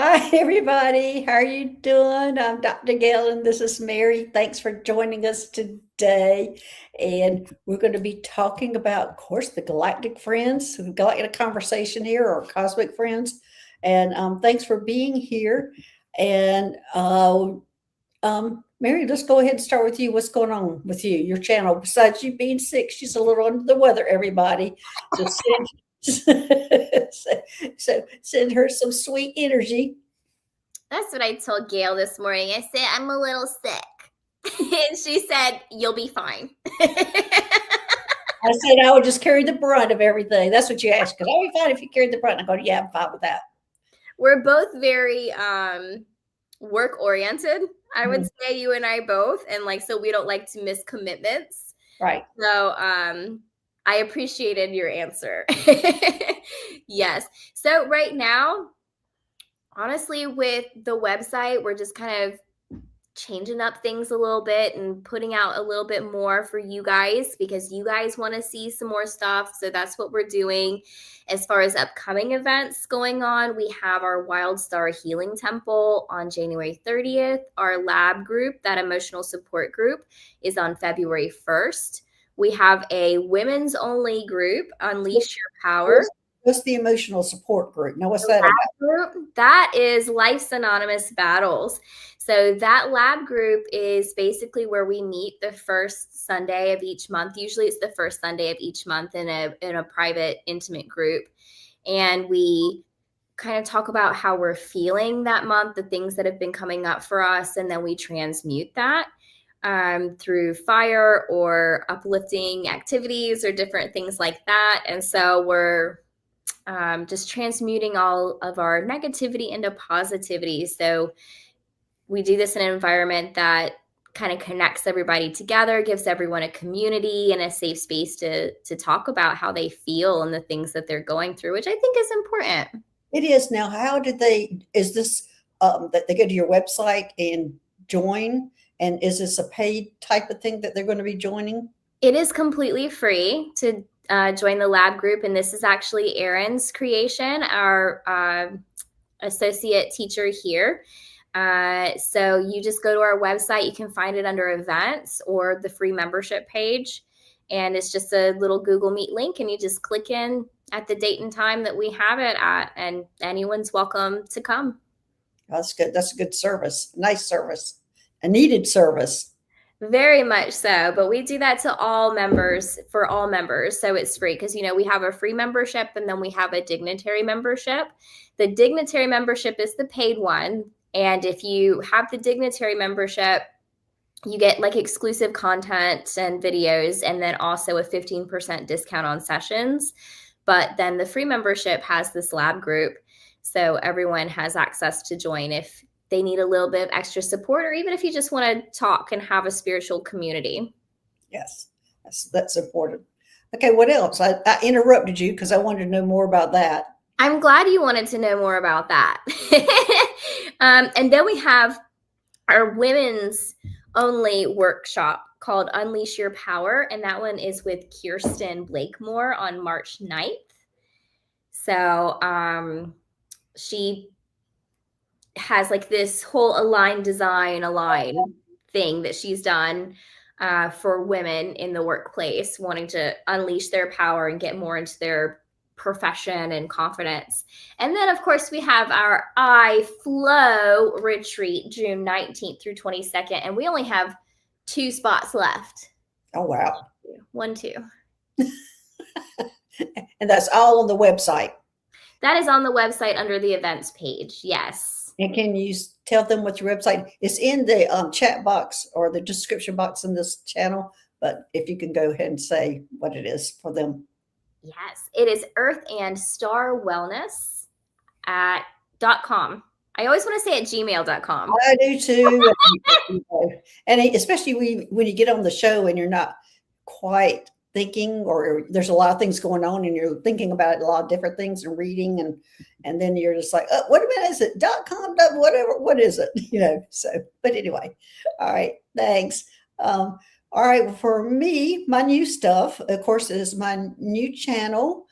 Hi, everybody. How are you doing? I'm Dr. Gail, and this is Mary. Thanks for joining us today. And we're going to be talking about, of course, the galactic friends, galactic conversation here, or cosmic friends. And thanks for being here. And Mary, let's go ahead and start with you. What's going on with you, your channel? Besides you being sick, she's a little under the weather, everybody. So so send her some sweet energy. That's what I told Gail this morning. I said, I'm a little sick. And she said, you'll be fine. I said I would just carry the brunt of everything. That's what you asked, because I'll be fine if you carried the brunt. I go, yeah, I'm fine with that. We're both very work oriented, I would say, you and I both. And so we don't like to miss commitments. Right. So I appreciated your answer. Yes. So right now, honestly, with the website, we're just kind of changing up things a little bit and putting out a little bit more for you guys because you guys want to see some more stuff. So that's what we're doing. As far as upcoming events going on, we have our Wild Star Healing Temple on January 30th. Our lab group, that emotional support group, is on February 1st. We have a women's only group, Unleash Your Power. What's the emotional support group? Now, what's that about? Group, that is Life's Anonymous Battles. So that lab group is basically where we meet the first Sunday of each month. Usually it's the first Sunday of each month in a private, intimate group. And we kind of talk about how we're feeling that month, the things that have been coming up for us, and then we transmute that through fire or uplifting activities or different things like that. And so we're just transmuting all of our negativity into positivity. So we do this in an environment that kind of connects everybody together, gives everyone a community and a safe space to talk about how they feel and the things that they're going through, which I think is important. It is. Now, how did is this, that they go to your website and join? And is this a paid type of thing that they're going to be joining? It is completely free to join the lab group. And this is actually Erin's creation, our associate teacher here. So you just go to our website. You can find it under events or the free membership page. And it's just a little Google Meet link. And you just click in at the date and time that we have it at. And anyone's welcome to come. That's good. That's a good service. Nice service. A needed service. Very much so, but we do that to all members, for all members. So it's free because, we have a free membership and then we have a dignitary membership. The dignitary membership is the paid one. And if you have the dignitary membership, you get exclusive content and videos, and then also a 15% discount on sessions. But then the free membership has this lab group. So everyone has access to join if they need a little bit of extra support, or even if you just want to talk and have a spiritual community. Yes, that's important. Okay, what else? I interrupted you because I wanted to know more about that. I'm glad you wanted to know more about that. And then we have our women's only workshop called Unleash Your Power. And that one is with Kirsten Blakemore on March 9th. So she has this whole align thing that she's done for women in the workplace wanting to unleash their power and get more into their profession and confidence. And then of course we have our I Flow retreat June 19th through 22nd, and we only have 2 spots left. Oh wow. 1, 2. And that's all on the website. That is on the website under the events page. Yes. And can you tell them what your website is? In the chat box or the description box in this channel, but if you can go ahead and say what it is for them. Yes, it is earthandstarwellness.com. I always want to say at gmail.com. I do too. And especially when you get on the show and you're not quite thinking, or there's a lot of things going on and you're thinking about a lot of different things and reading, and then you're just like, oh, what a minute, is it .com, whatever, what is it? So, but anyway, all right, thanks. All right, for me, my new stuff, of course, is my new channel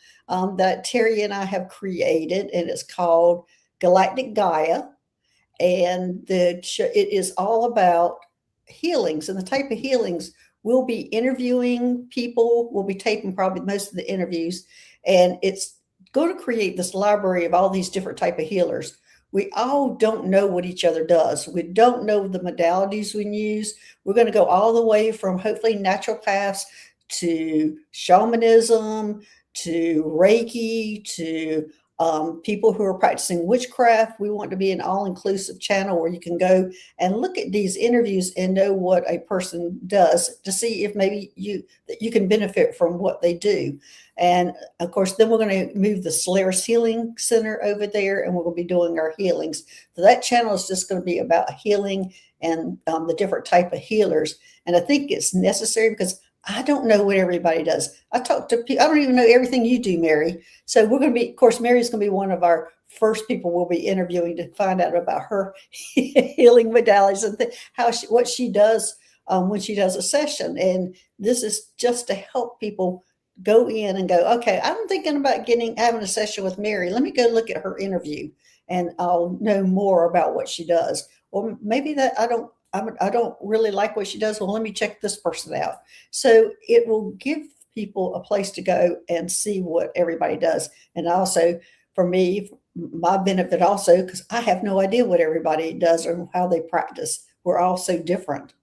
that Terry and I have created, and it's called Galactic Gaia, and it is all about healings, and the type of healings we'll be interviewing people. We'll be taping probably most of the interviews, and it's going to create this library of all these different type of healers. We all don't know what each other does. We don't know the modalities we use. We're going to go all the way from hopefully naturopaths to shamanism to Reiki to people who are practicing witchcraft. We want to be an all-inclusive channel where you can go and look at these interviews and know what a person does to see if maybe you can benefit from what they do. And of course, then we're going to move the Solaris Healing Center over there, and we're going to be doing our healings. So that channel is just going to be about healing and the different type of healers. And I think it's necessary because I don't know what everybody does. I talk to people. I don't even know everything you do, Mary. So we're going to be, of course, Mary's going to be one of our first people we'll be interviewing to find out about her healing modalities and what she does when she does a session. And this is just to help people go in and go, okay, I'm thinking about having a session with Mary. Let me go look at her interview, and I'll know more about what she does. Or maybe that I don't really like what she does. Well, let me check this person out. So it will give people a place to go and see what everybody does. And also for me, my benefit also, because I have no idea what everybody does or how they practice. We're all so different.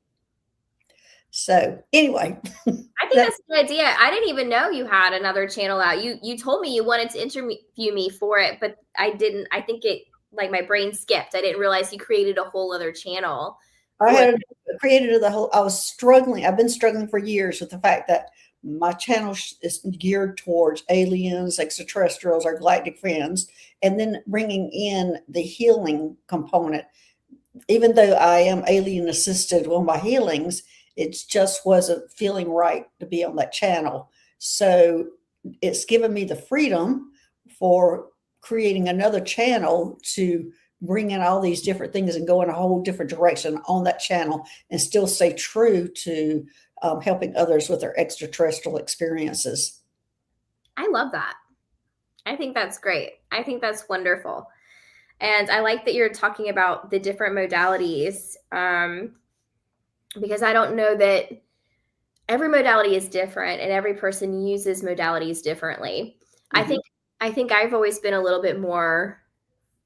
So anyway, I think that's a good idea. I didn't even know you had another channel out. You told me you wanted to interview me for it, but I didn't. I think it, like, my brain skipped. I didn't realize you created a whole other channel. I had created I was struggling. I've been struggling for years with the fact that my channel is geared towards aliens, extraterrestrials, our galactic friends, and then bringing in the healing component. Even though I am alien assisted on my healings, it just wasn't feeling right to be on that channel. So it's given me the freedom for creating another channel to bring in all these different things and go in a whole different direction on that channel and still stay true to helping others with their extraterrestrial experiences. I love that. I think that's great. I think that's wonderful. And I like that you're talking about the different modalities, because I don't know that every modality is different and every person uses modalities differently. Mm-hmm. I think I've always been a little bit more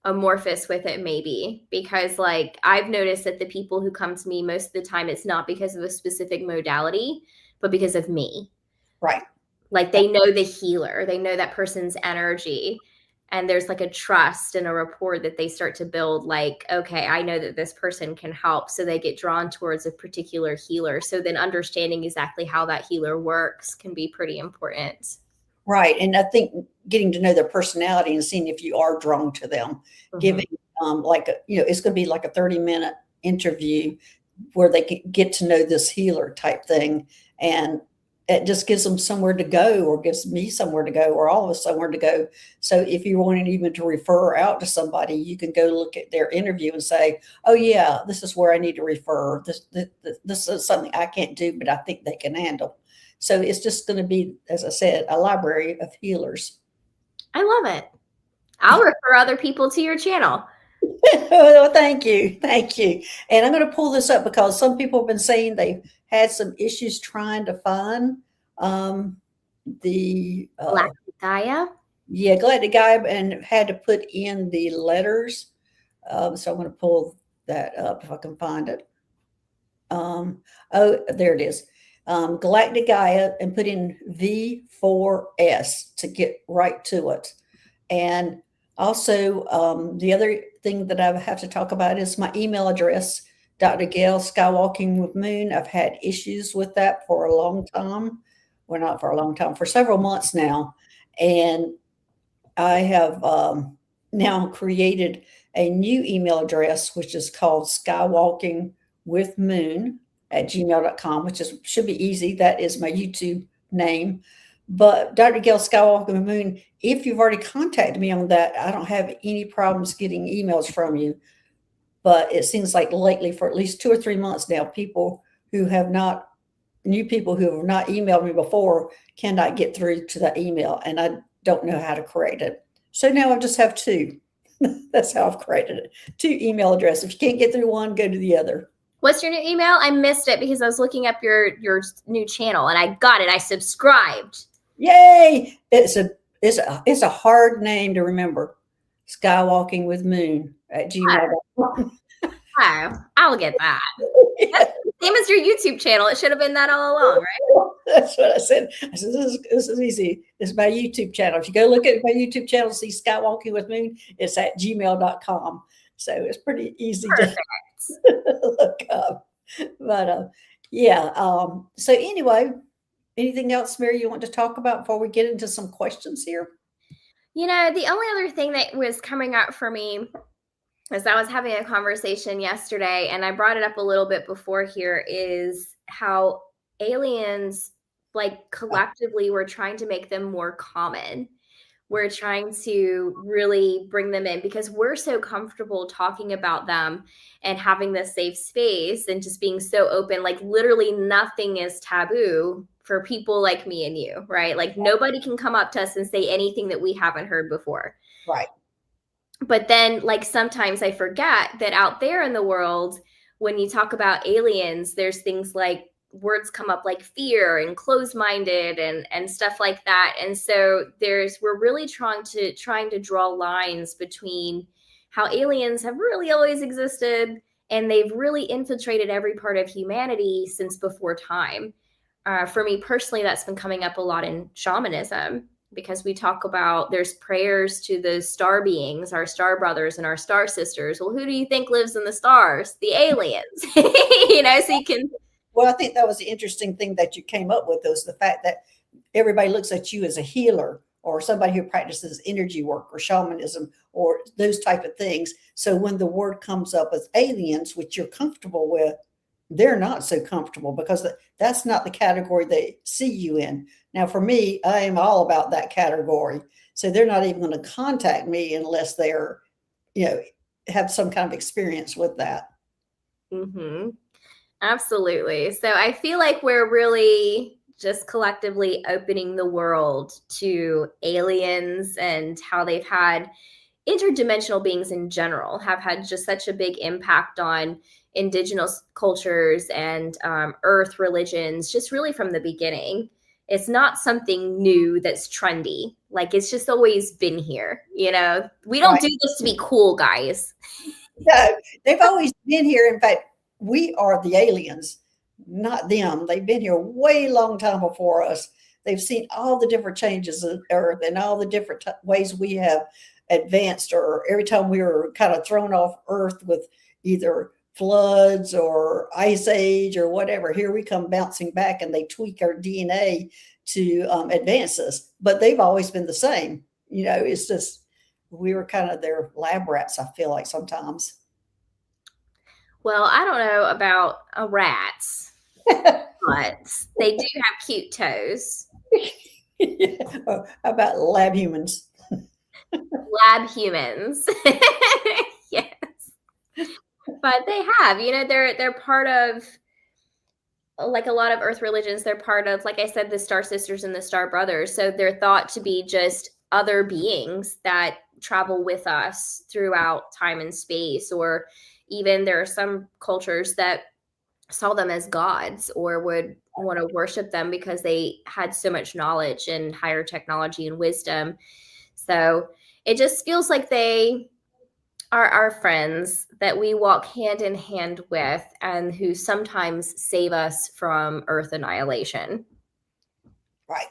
amorphous with it, maybe, because, like, I've noticed that the people who come to me most of the time, it's not because of a specific modality, but because of me. Right. Like, they know the healer, they know that person's energy, and there's like a trust and a rapport that they start to build. Like, okay, I know that this person can help. So they get drawn towards a particular healer. So then understanding exactly how that healer works can be pretty important. Right. And I think getting to know their personality and seeing if you are drawn to them, mm-hmm. giving it's going to be like a 30-minute interview where they can get to know this healer type thing. And it just gives them somewhere to go, or gives me somewhere to go, or all of us somewhere to go. So if you're wanting even to refer out to somebody, you can go look at their interview and say, oh yeah, this is where I need to refer. This is something I can't do, but I think they can handle. So it's just going to be, as I said, a library of healers. I love it. I'll refer other people to your channel. Well, thank you. Thank you. And I'm going to pull this up because some people have been saying they've had some issues trying to find the Galactic Gaia. Yeah, Galactic Gaia, and had to put in the letters. So I'm going to pull that up if I can find it. Oh, there it is. Galactic Gaia, and put in V4S to get right to it. And also, the other thing that I have to talk about is my email address, Dr. Gail Skywalking with Moon. I've had issues with that for a long time. Well, not for a long time, for several months now. And I have now created a new email address, which is called skywalkingwithmoon@gmail.com, which should be easy. That is my YouTube name. But Dr. Gail Skywalking with Moon, if you've already contacted me on that, I don't have any problems getting emails from you. But it seems like lately, for at least 2 or 3 months now, new people who have not emailed me before cannot get through to that email, and I don't know how to correct it. So now I just have 2. That's how I've created it. 2 email addresses. If you can't get through one, go to the other. What's your new email? I missed it because I was looking up your new channel and I got it. I subscribed. Yay! It's a hard name to remember. Skywalking with Moon at gmail.com. Oh, I'll get that. That's the same as your YouTube channel. It should have been that all along, right? That's what I said. I said, this is easy. It's my YouTube channel. If you go look at my YouTube channel, see Skywalking with Moon, it's at gmail.com. So it's pretty easy to look up. But yeah. So anyway, anything else, Mary, you want to talk about before we get into some questions here? You know, the only other thing that was coming up for me as I was having a conversation yesterday, and I brought it up a little bit before here, is how aliens, like collectively, we're trying to make them more common. We're trying to really bring them in because we're so comfortable talking about them and having this safe space and just being so open. Like literally nothing is taboo for people like me and you, right? Like nobody can come up to us and say anything that we haven't heard before. Right. But then, like, sometimes I forget that out there in the world, when you talk about aliens, there's things like words come up like fear and closed-minded and stuff like that. And so we're really trying to draw lines between how aliens have really always existed and they've really infiltrated every part of humanity since before time. For me personally, that's been coming up a lot in shamanism, because we talk about there's prayers to the star beings, our star brothers and our star sisters. Well, who do you think lives in the stars? The aliens. You know, so you can. Well, I think that was the interesting thing that you came up with, was the fact that everybody looks at you as a healer or somebody who practices energy work or shamanism or those type of things. So when the word comes up as aliens, which you're comfortable with, they're not so comfortable because that's not the category they see you in. Now, for me, I am all about that category. So they're not even going to contact me unless they're, have some kind of experience with that. Mm-hmm. Absolutely. So I feel like we're really just collectively opening the world to aliens and how they've had interdimensional beings in general have had just such a big impact on indigenous cultures and earth religions, just really from the beginning. It's not something new that's trendy. Like it's just always been here. You know, we don't do this to be cool, guys. No, they've always been here. In fact, we are the aliens, not them. They've been here way long time before us. They've seen all the different changes of Earth and all the different ways we have advanced, or every time we were kind of thrown off Earth with either floods or ice age or whatever. Here we come bouncing back, and they tweak our DNA to advance us. But they've always been the same. You know, it's just we were kind of their lab rats, I feel like sometimes. Well, I don't know about rats, but they do have cute toes. How about lab humans? Lab humans. Yes. But they have, you know, they're part of, like a lot of earth religions, they're part of, like I said, the star sisters and the star brothers. So they're thought to be just other beings that travel with us throughout time and space. Or even there are some cultures that saw them as gods or would want to worship them because they had so much knowledge and higher technology and wisdom. So it just feels like they are our friends that we walk hand in hand with and who sometimes save us from Earth annihilation. Right.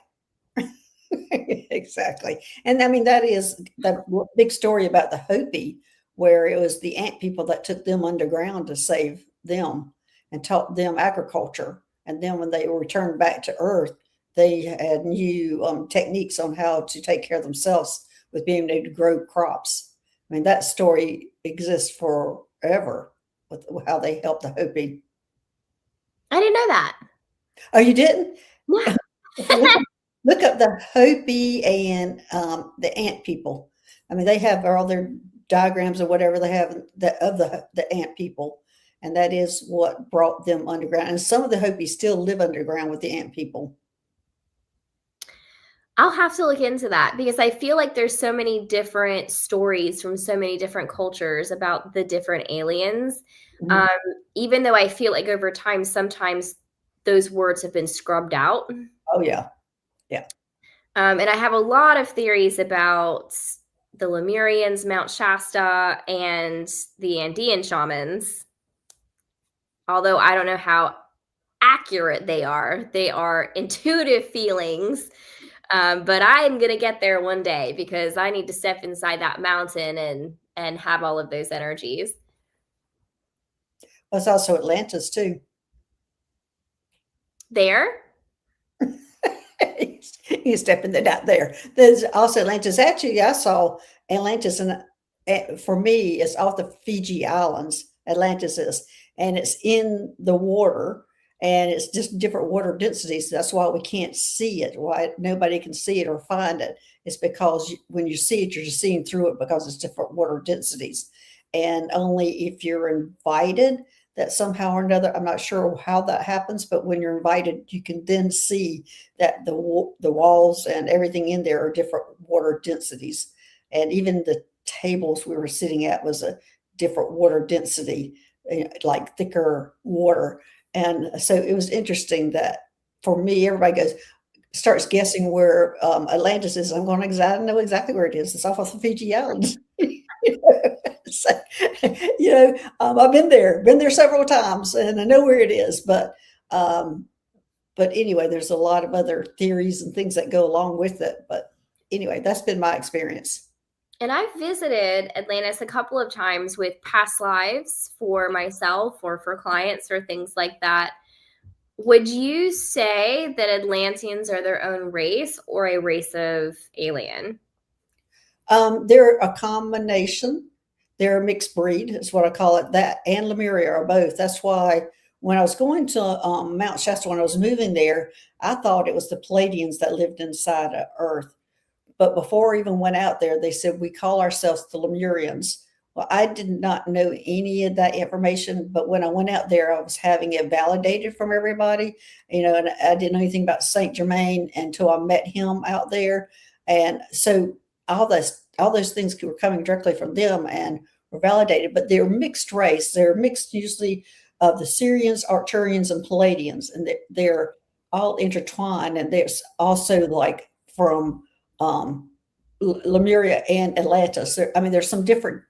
Exactly. And I mean, that is the big story about the Hopi, where it was the ant people that took them underground to save them and taught them agriculture. And then when they returned back to Earth, they had new techniques on how to take care of themselves with being able to grow crops. I mean, that story exists forever with how they helped the Hopi. I didn't know that. Oh, you didn't? Yeah. Look up the Hopi and the ant people. I mean, they have all their diagrams or whatever they have of the ant people. And that is what brought them underground. And some of the Hopis still live underground with the ant people. I'll have to look into that because I feel like there's so many different stories from so many different cultures about the different aliens. Mhm. Um, Even though I feel like over time, sometimes those words have been scrubbed out. Oh yeah, yeah. And I have a lot of theories about the Lemurians, Mount Shasta, and the Andean shamans. Although I don't know how accurate they are. They are intuitive feelings. But I'm gonna get there one day because I need to step inside that mountain and have all of those energies. Well, it's also Atlantis too. There? You step in that there. There's also Atlantis. Actually, I saw Atlantis, and for me, it's off the Fiji Islands. Atlantis is, and it's in the water, and it's just different water densities. That's why we can't see it. Why nobody can see it or find it. It's because when you see it, you're just seeing through it because it's different water densities, and only if you're invited that somehow or another, I'm not sure how that happens, but when you're invited, you can then see that the walls and everything in there are different water densities, and even the tables we were sitting at was a different water density, like thicker water. And so it was interesting that for me, everybody starts guessing where Atlantis is. I'm going, I know exactly where it is. It's off of the Fiji Islands. So, I've been there several times, and I know where it is. Um, but anyway, there's a lot of other theories and things that go along with it. But anyway, that's been my experience. And I've visited Atlantis a couple of times with past lives for myself or for clients or things like that. Would you say that Atlanteans are their own race or a race of alien? They're a combination. They're a mixed breed, is what I call it. That and Lemuria are both. That's why when I was going to Mount Shasta, when I was moving there, I thought it was the Palladians that lived inside of Earth. But before I even went out there, they said, we call ourselves the Lemurians. Well, I did not know any of that information, but when I went out there, I was having it validated from everybody, and I didn't know anything about Saint Germain until I met him out there. And so all those things were coming directly from them and were validated, but they're mixed race. They're mixed usually of the Syrians, Arcturians, and Palladians, and they're all intertwined. And there's also like from Lemuria and Atlantis. There's some different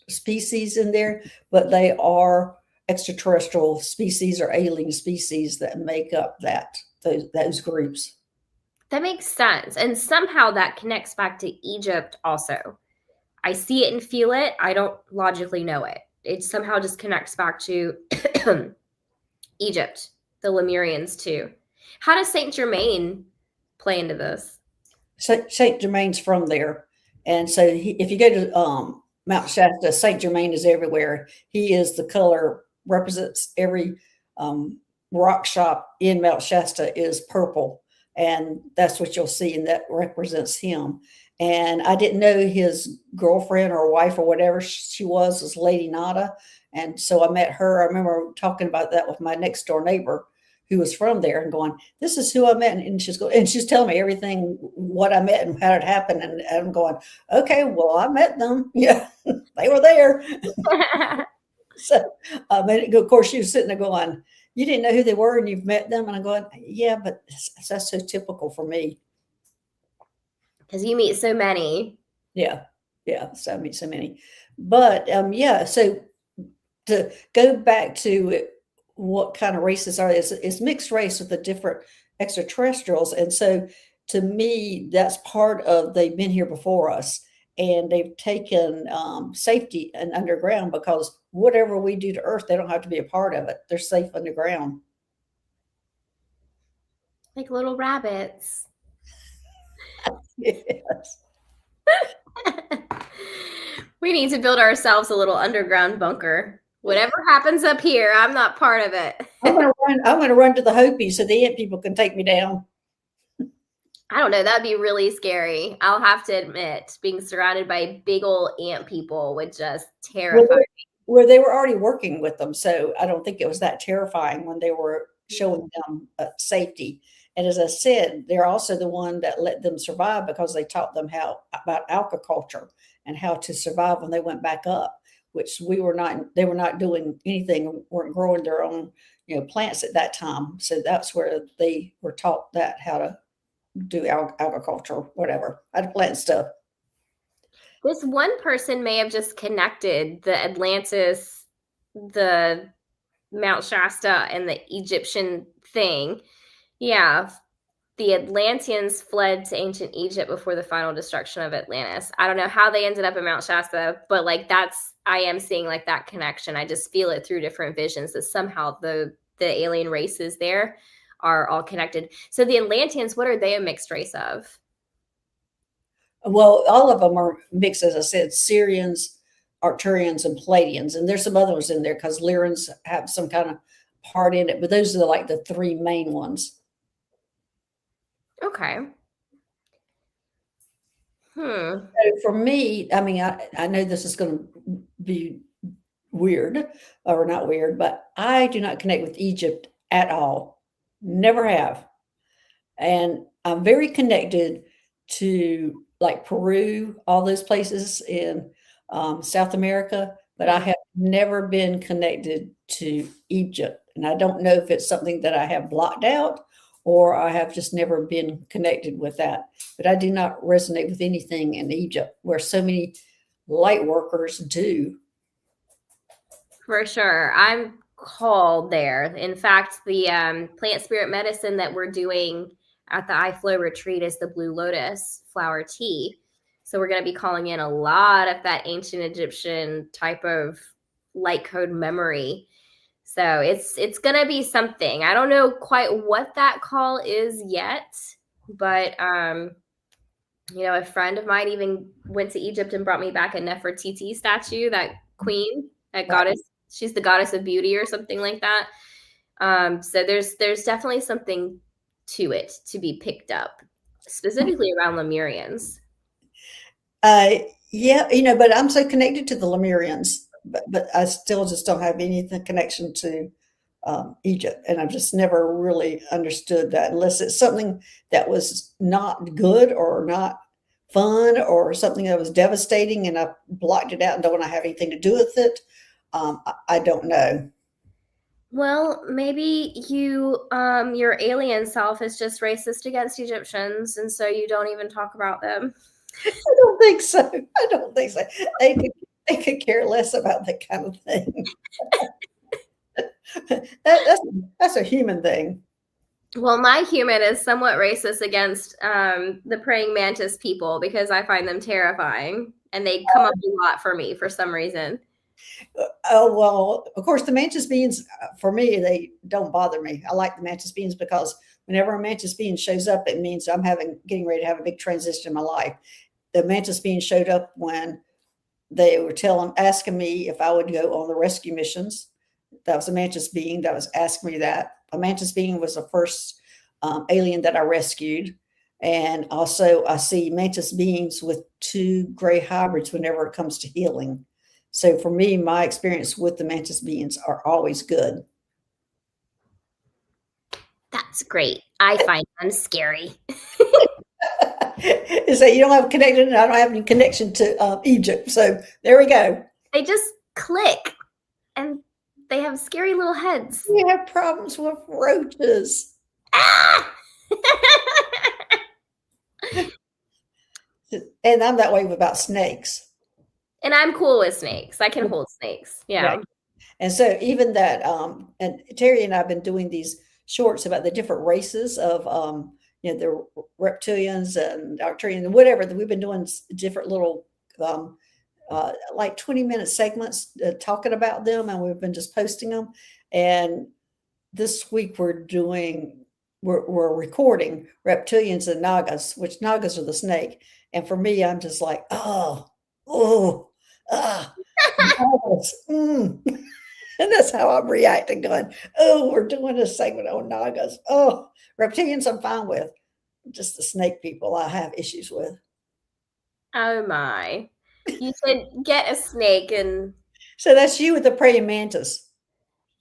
species in there, but they are extraterrestrial species or alien species that make up those groups. That makes sense. And somehow that connects back to Egypt also. I see it and feel it. I don't logically know it. It somehow just connects back to Egypt, the Lemurians too. How does Saint Germain play into this? Saint Germain's from there, and so if you go to Mount Shasta, Saint Germain is everywhere. He is the color represents every rock shop in Mount Shasta is purple, and that's what you'll see, and that represents him. And I didn't know his girlfriend or wife or whatever she was Lady Nada, and so I met her. I remember talking about that with my next door neighbor who was from there and going, this is who I met. And she's telling me everything, what I met and how it happened. And I'm going, okay, well, I met them. Yeah, they were there. So, and of course, she was sitting there going, you didn't know who they were and you've met them. And I'm going, yeah, but that's so typical for me. Because you meet so many. Yeah. Yeah. So I meet so many. But yeah, so to go back to what kind of races are it's mixed race with the different extraterrestrials. And so to me, that's part of they've been here before us, and they've taken safety and underground, because whatever we do to Earth, they don't have to be a part of it. They're safe underground. Like little rabbits. Yes. We need to build ourselves a little underground bunker. Whatever happens up here, I'm not part of it. I'm gonna run to the Hopi so the ant people can take me down. I don't know. That'd be really scary. I'll have to admit, being surrounded by big old ant people would just terrify me. Where they were already working with them, so I don't think it was that terrifying when they were showing them safety. And as I said, they're also the one that let them survive because they taught them how about aquaculture and how to survive when they went back up, which we were not, they were not doing anything, weren't growing their own, plants at that time. So that's where they were taught that how to do agriculture, whatever, how to plant stuff. This one person may have just connected the Atlantis, the Mount Shasta, and the Egyptian thing. Yeah, the Atlanteans fled to ancient Egypt before the final destruction of Atlantis. I don't know how they ended up in Mount Shasta, but like I am seeing like that connection. I just feel it through different visions that somehow the alien races there are all connected. So the Atlanteans, what are they a mixed race of? Well, all of them are mixed, as I said, Syrians, Arcturians, and Palladians, and there's some other ones in there because Lyrans have some kind of part in it, but those are like the three main ones. Okay. So for me, I mean, I know this is going to be weird or not weird, but I do not connect with Egypt at all. Never have. And I'm very connected to like Peru, all those places in South America, but I have never been connected to Egypt. And I don't know if it's something that I have blocked out or I have just never been connected with that. But I do not resonate with anything in Egypt where so many light workers do. For sure. I'm called there. In fact, the plant spirit medicine that we're doing at the iFlow retreat is the Blue Lotus flower tea. So we're going to be calling in a lot of that ancient Egyptian type of light code memory. So it's going to be something. I don't know quite what that call is yet, but a friend of mine even went to Egypt and brought me back a Nefertiti statue, that queen, that goddess. She's the goddess of beauty or something like that. So there's definitely something to it to be picked up, specifically around Lemurians. Yeah, but I'm so connected to the Lemurians, but I still just don't have any connection to Egypt, and I've just never really understood that unless it's something that was not good or not fun or something that was devastating, and I blocked it out and don't want to have anything to do with it. I don't know. Well, maybe your alien self is just racist against Egyptians, and so you don't even talk about them. I don't think so. I don't think so. They could care less about that kind of thing. That's a human thing. Well, my human is somewhat racist against the praying mantis people because I find them terrifying, and they come up a lot for me for some reason. Oh, well, of course, the mantis beans, for me, they don't bother me. I like the mantis beans because whenever a mantis bean shows up, it means I'm getting ready to have a big transition in my life. The mantis bean showed up when they were asking me if I would go on the rescue missions. That was a mantis being that was asking me that. A mantis being was the first alien that I rescued. And also I see mantis beings with two gray hybrids whenever it comes to healing. So for me, my experience with the mantis beings are always good. That's great. I find them scary. Is that you don't have connected, and I don't have any connection to Egypt. So there we go. They just click, and they have scary little heads. We have problems with roaches. Ah! And I'm that way about snakes. And I'm cool with snakes. I can hold snakes. Yeah. Right. And so even that, and Terry and I have been doing these shorts about the different races of, the reptilians and Arcturians and whatever. That we've been doing different little, like 20-minute segments talking about them, and we've been just posting them. And this week we're recording reptilians and nagas, which nagas are the snake. And for me, I'm just like, nagas, and that's how I'm reacting, going, oh, we're doing a segment on nagas. Oh, reptilians I'm fine with. Just the snake people I have issues with. Oh my. You said get a snake, and so that's you with the praying mantis.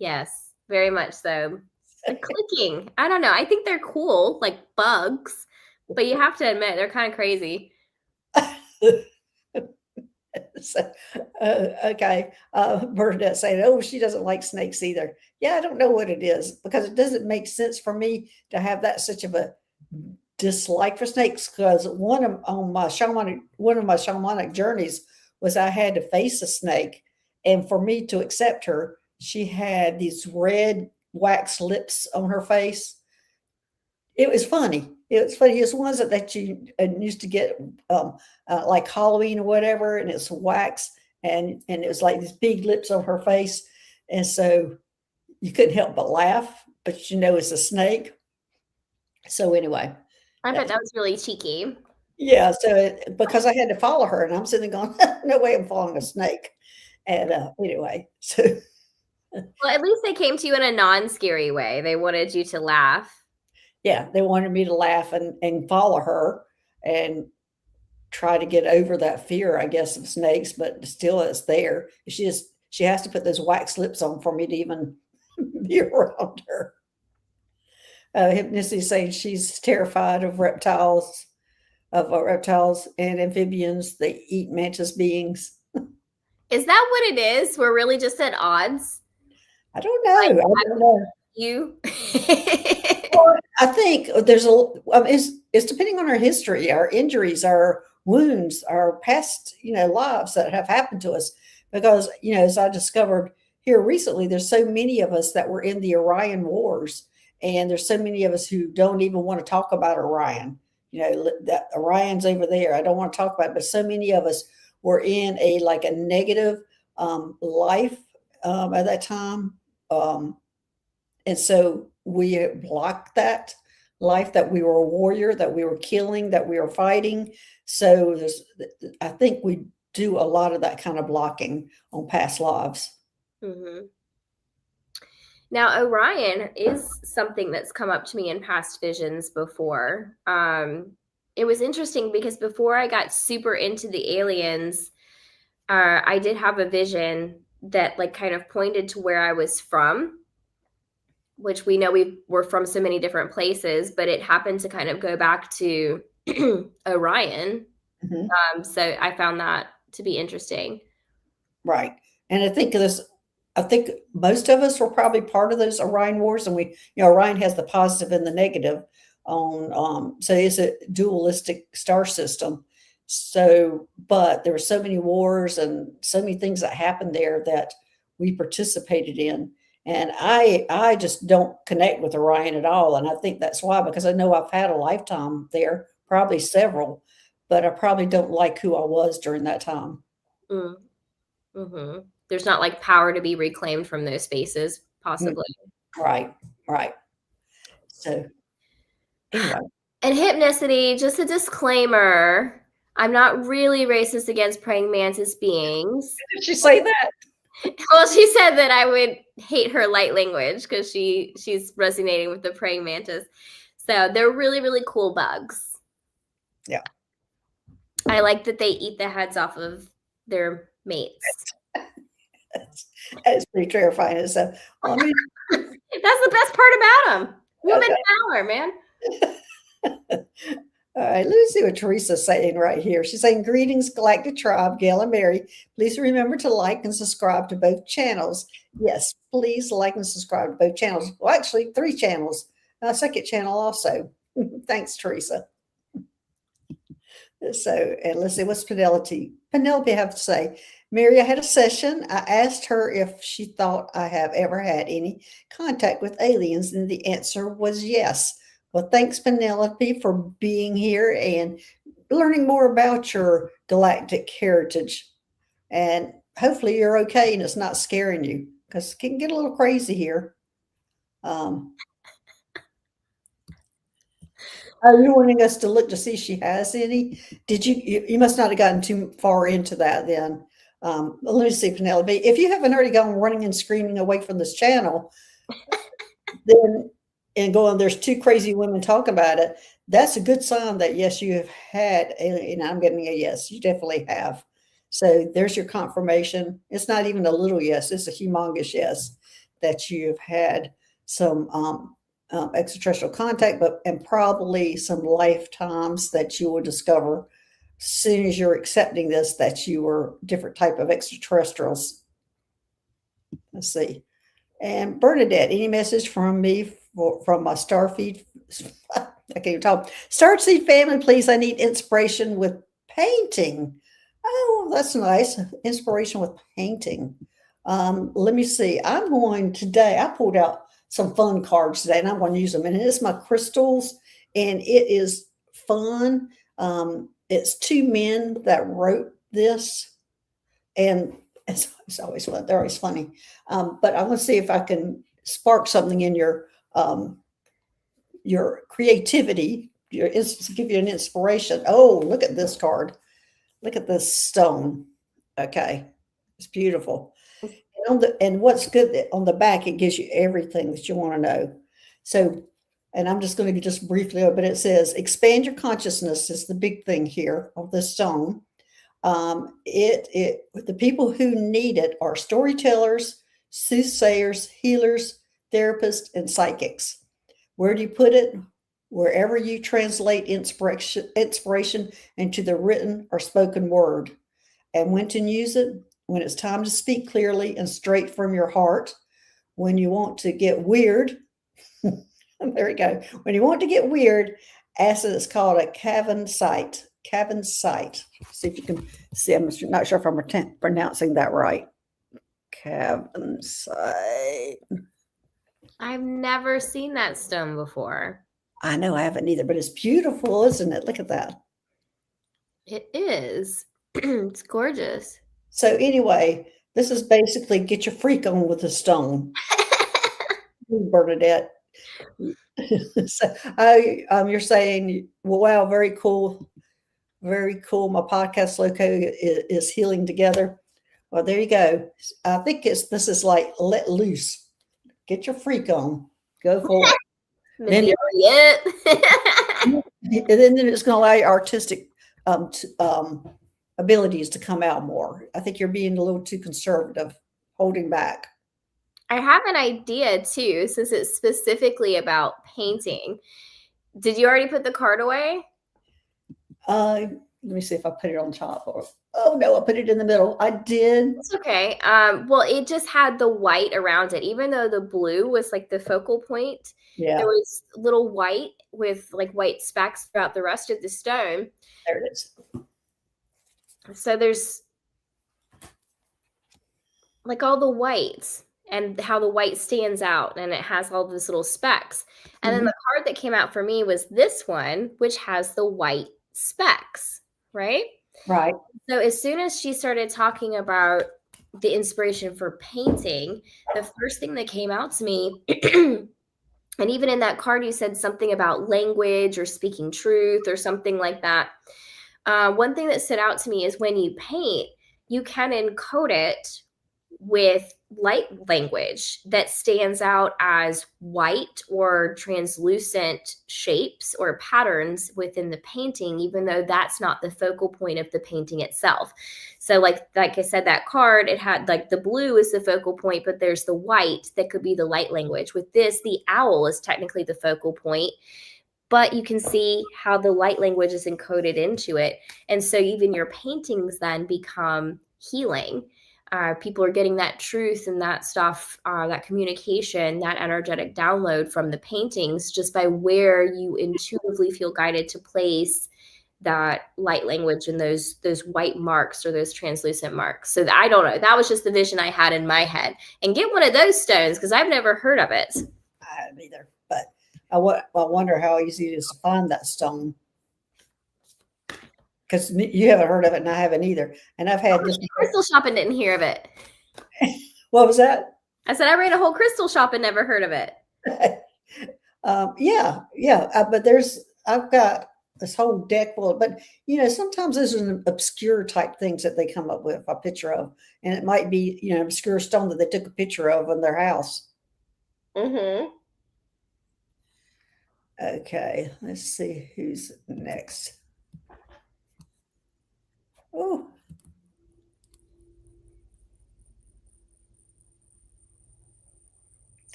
yes, very much so. Like clicking. I don't know. I think they're cool, like bugs, but you have to admit they're kind of crazy. So, okay. Bernadette saying, oh, she doesn't like snakes either. Yeah, I don't know what it is because it doesn't make sense for me to have that such of a dislike for snakes because one of my shamanic journeys was I had to face a snake, and for me to accept her, she had these red wax lips on her face. It was funny. It was funny. It's ones that you used to get like Halloween or whatever, and it's wax, and it was like these big lips on her face, and so you couldn't help but laugh. But it's a snake. So anyway, I bet that was really cheeky. yeah. So because I had to follow her, and I'm sitting there going, "No way, I'm following a snake." And anyway, so Well, at least they came to you in a non-scary way. They wanted you to laugh. yeah, they wanted me to laugh and follow her and try to get over that fear, I guess, of snakes, but still it's there. She has to put those wax lips on for me to even be around her. Hypnosis is saying she's terrified of reptiles and amphibians. They eat mantis beings. Is that what it is? We're really just at odds? I don't know. I don't know. You? Well, I think there's it's depending on our history, our injuries, our wounds, our past, lives that have happened to us. Because, as I discovered here recently, there's so many of us that were in the Orion Wars, and there's so many of us who don't even want to talk about Orion. That Orion's over there. I don't want to talk about it, but so many of us were in a negative life at that time. And so we blocked that life, that we were a warrior, that we were killing, that we were fighting. So I think we do a lot of that kind of blocking on past lives. Mm-hmm. Now, Orion is something that's come up to me in past visions before. It was interesting because before I got super into the aliens, I did have a vision that kind of pointed to where I was from, which we know we were from so many different places, but it happened to kind of go back to Orion. Mm-hmm. So I found that to be interesting. Right. And I think most of us were probably part of those Orion Wars, and Orion has the positive and the negative so it's a dualistic star system. So, but there were so many wars and so many things that happened there that we participated in. And I just don't connect with Orion at all. And I think that's why, because I know I've had a lifetime there, probably several, but I probably don't like who I was during that time. Mm-hmm. There's not power to be reclaimed from those spaces, possibly. Right. So anyway. And Hypnicity, just a disclaimer, I'm not really racist against praying mantis beings. Did she say that? Well, she said that I would hate her light language because she's resonating with the praying mantis. So they're really, really cool bugs. Yeah. I like that they eat the heads off of their mates. That's pretty terrifying. So, that's the best part about them. Woman power, man. All right, let's see what Teresa's saying right here. She's saying, greetings, Galactic Tribe, Gail and Mary. Please remember to like and subscribe to both channels. Yes, please like and subscribe to both channels. Well, actually, 3 channels. Second channel also. Thanks, Teresa. So, and let's see, what's Penelope have to say? Mary, I had a session. I asked her if she thought I have ever had any contact with aliens, and the answer was yes. Well, thanks, Penelope, for being here and learning more about your galactic heritage. And hopefully you're okay and it's not scaring you, because it can get a little crazy here. Are you wanting us to look to see if she has any? You must not have gotten too far into that then. Let me see, Penelope. If you haven't already gone running and screaming away from this channel, then and going, there's 2 crazy women talking about it. That's a good sign that yes, you have had alien. I'm getting a yes, you definitely have. So there's your confirmation. It's not even a little yes, it's a humongous yes that you've had some extraterrestrial contact, and probably some lifetimes that you will discover as soon as you're accepting this that you were different type of extraterrestrials. Let's see. And Bernadette, any message from me from my Starfeed? I can't even talk. Starseed family, please. I need inspiration with painting. Oh, that's nice. Inspiration with painting. Let me see. I'm going today. I pulled out some fun cards today, and I'm going to use them. And it's my crystals, and it is fun. It's two men that wrote this, and it's always fun. They're always funny. But I want to see if I can spark something in your creativity, give you an inspiration. Oh, look at this card. Look at this stone. Okay, it's beautiful. And what's good on the back, it gives you everything that you want to know. So, and I'm just going to just briefly, but it says expand your consciousness is the big thing here of this stone. The people who need it are storytellers, soothsayers, healers, therapists, and psychics. Where do you put it? Wherever you translate inspiration into the written or spoken word. And when to use it? When it's time to speak clearly and straight from your heart. When you want to get weird. There we go. When you want to get weird, acid is called a cavern site. Cavern site. See if you can see. I'm not sure if I'm pronouncing that right. Cavern site. I've never seen that stone before. I know I haven't either, but it's beautiful, isn't it? Look at that. It is. It's gorgeous. So anyway, this is basically get your freak on with a stone. Bernadette. So you're saying, well, wow, very cool. Very cool. My podcast logo is Healing Together. Well, there you go. I think this is like let loose. Get your freak on. Go for it. Then it's going to allow your artistic abilities to come out more. I think you're being a little too conservative, holding back. I have an idea too, since it's specifically about painting. Did you already put the card away? Let me see if I put it on top or oh no, I put it in the middle. I did. It's okay. Well, it just had the white around it, even though the blue was like the focal point. Yeah. There was little white with like white specks throughout the rest of the stone. There it is. So there's like all the whites and how the white stands out, and it has all these little specks. And then the card that came out for me was this one, which has the white specks, right? Right. So as soon as she started talking about the inspiration for painting, the first thing that came out to me, and even in that card, you said something about language or speaking truth or something like that. One thing that stood out to me is when you paint, you can encode it with light language that stands out as white or translucent shapes or patterns within the painting, even though that's not the focal point of the painting itself. So like I said, that card, it had like the blue is the focal point, but there's the white that could be the light language. With this, the owl is technically the focal point, but you can see how the light language is encoded into it. And so even your paintings then become healing. People are getting that truth and that stuff, that communication, that energetic download from the paintings just by where you intuitively feel guided to place that light language and those white marks or those translucent marks. So I don't know. That was just the vision I had in my head. And get one of those stones because I've never heard of it. I haven't either, but I wonder how easy it is to find that stone. Because you haven't heard of it and I haven't either. And I've had this crystal shop and didn't hear of it. What was that? I said I ran a whole crystal shop and never heard of it. Yeah. But I've got this whole deck full of, but sometimes there's an obscure type things that they come up with a picture of, and it might be an obscure stone that they took a picture of in their house. Okay, let's see who's next. Oh,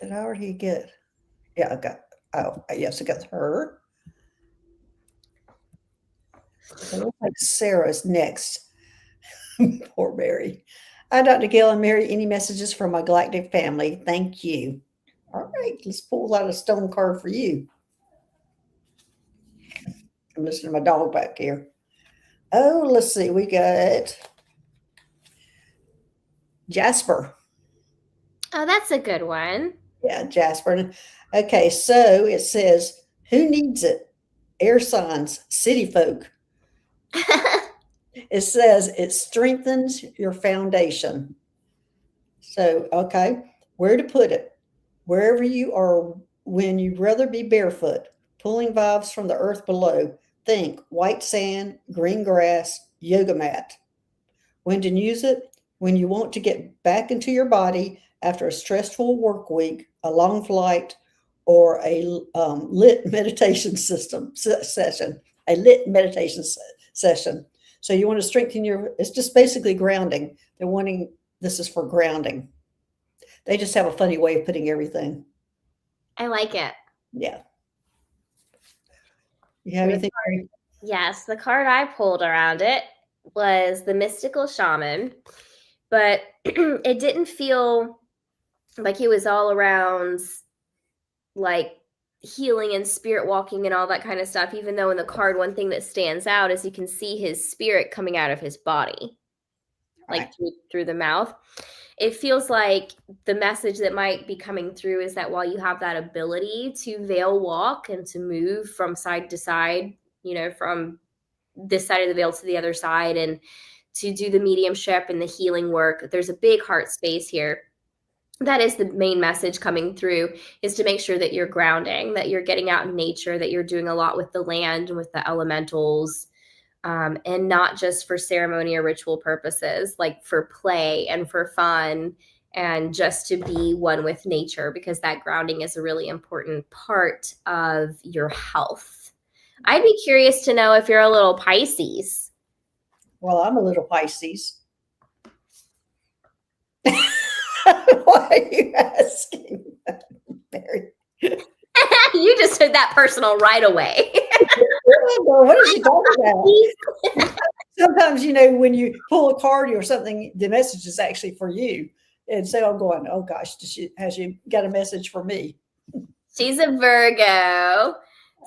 did I already get? Yeah, I got, oh, yes, I got her. It looks like Sarah's next. Poor Mary. Hi, Dr. Gail and Mary. Any messages from my galactic family? Thank you. All right, let's pull out a stone card for you. I'm listening to my dog back here. Oh, let's see. We got Jasper. Oh, that's a good one. Yeah, Jasper. Okay, so it says, who needs it? Air signs, city folk. It says it strengthens your foundation. So, okay, where to put it? Wherever you are, when you'd rather be barefoot, pulling vibes from the earth below. Think white sand, green grass, yoga mat. When to use it? When you want to get back into your body after a stressful work week, a long flight, or a lit meditation session, a lit meditation session. So you want to strengthen your, it's just basically grounding. They're wanting, this is for grounding. They just have a funny way of putting everything. I like it. Yeah. You have anything? Yes, the card I pulled around it was the mystical shaman, but it didn't feel like it was all around like healing and spirit walking and all that kind of stuff, even though in the card one thing that stands out is you can see his spirit coming out of his body, like Right. through the mouth. It feels like the message that might be coming through is that while you have that ability to veil walk and to move from side to side, from this side of the veil to the other side, and to do the mediumship and the healing work, there's a big heart space here. That is the main message coming through, is to make sure that you're grounding, that you're getting out in nature, that you're doing a lot with the land and with the elementals, and not just for ceremony or ritual purposes, like for play and for fun and just to be one with nature, because that grounding is a really important part of your health. I'd be curious to know if you're a little Pisces. Well, I'm a little Pisces. Why are you asking, Mary? You just took that personal right away. What is she talking about? Sometimes, when you pull a card or something, the message is actually for you. And so I'm going, oh gosh, has she got a message for me? She's a Virgo.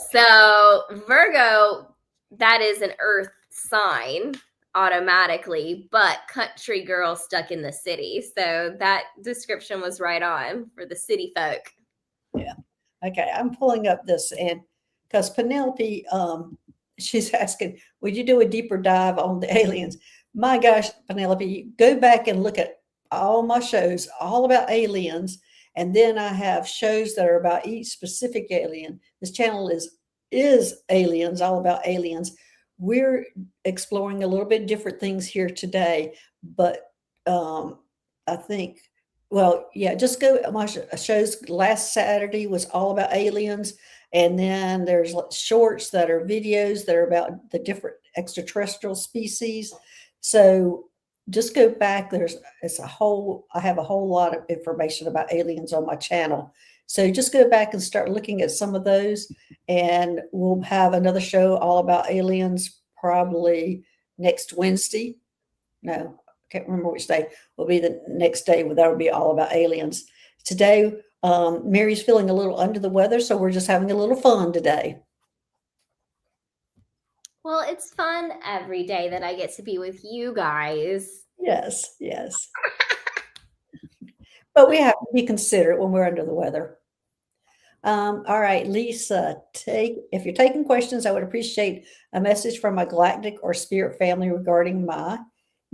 So Virgo, that is an earth sign automatically, but country girl stuck in the city. So that description was right on for the city folk. Yeah. Okay. I'm pulling up this, and because Penelope, she's asking, would you do a deeper dive on the aliens? My gosh, Penelope, go back and look at all my shows, all about aliens. And then I have shows that are about each specific alien. This channel is aliens, all about aliens. We're exploring a little bit different things here today, but I think, well, yeah, just go. My shows last Saturday was all about aliens, and then there's shorts that are videos that are about the different extraterrestrial species. So just go back. I have a whole lot of information about aliens on my channel. So just go back and start looking at some of those, and we'll have another show all about aliens probably next Wednesday. No, I can't remember which day will be the next day. That will be all about aliens. Today, Mary's feeling a little under the weather, so we're just having a little fun today. Well, it's fun every day that I get to be with you guys. Yes, yes. But we have to be considerate when we're under the weather. All right, Lisa, if you're taking questions, I would appreciate a message from my galactic or spirit family regarding my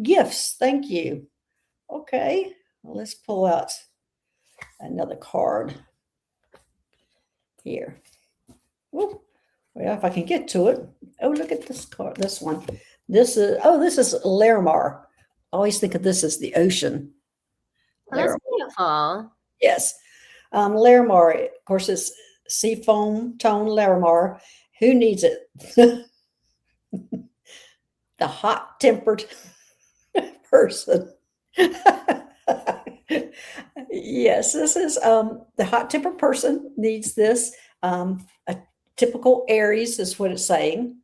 gifts. Thank you. Okay, well, let's pull out another card here. Whoop. Well, if I can get to it. Oh, look at this card. This one. This is Larimar. I always think of this as the ocean. Oh, that's beautiful. Yes. Larimar, of course, it's seafoam tone Larimar. Who needs it? The hot-tempered person. Yes, this is the hot tempered person needs this. A typical Aries is what it's saying.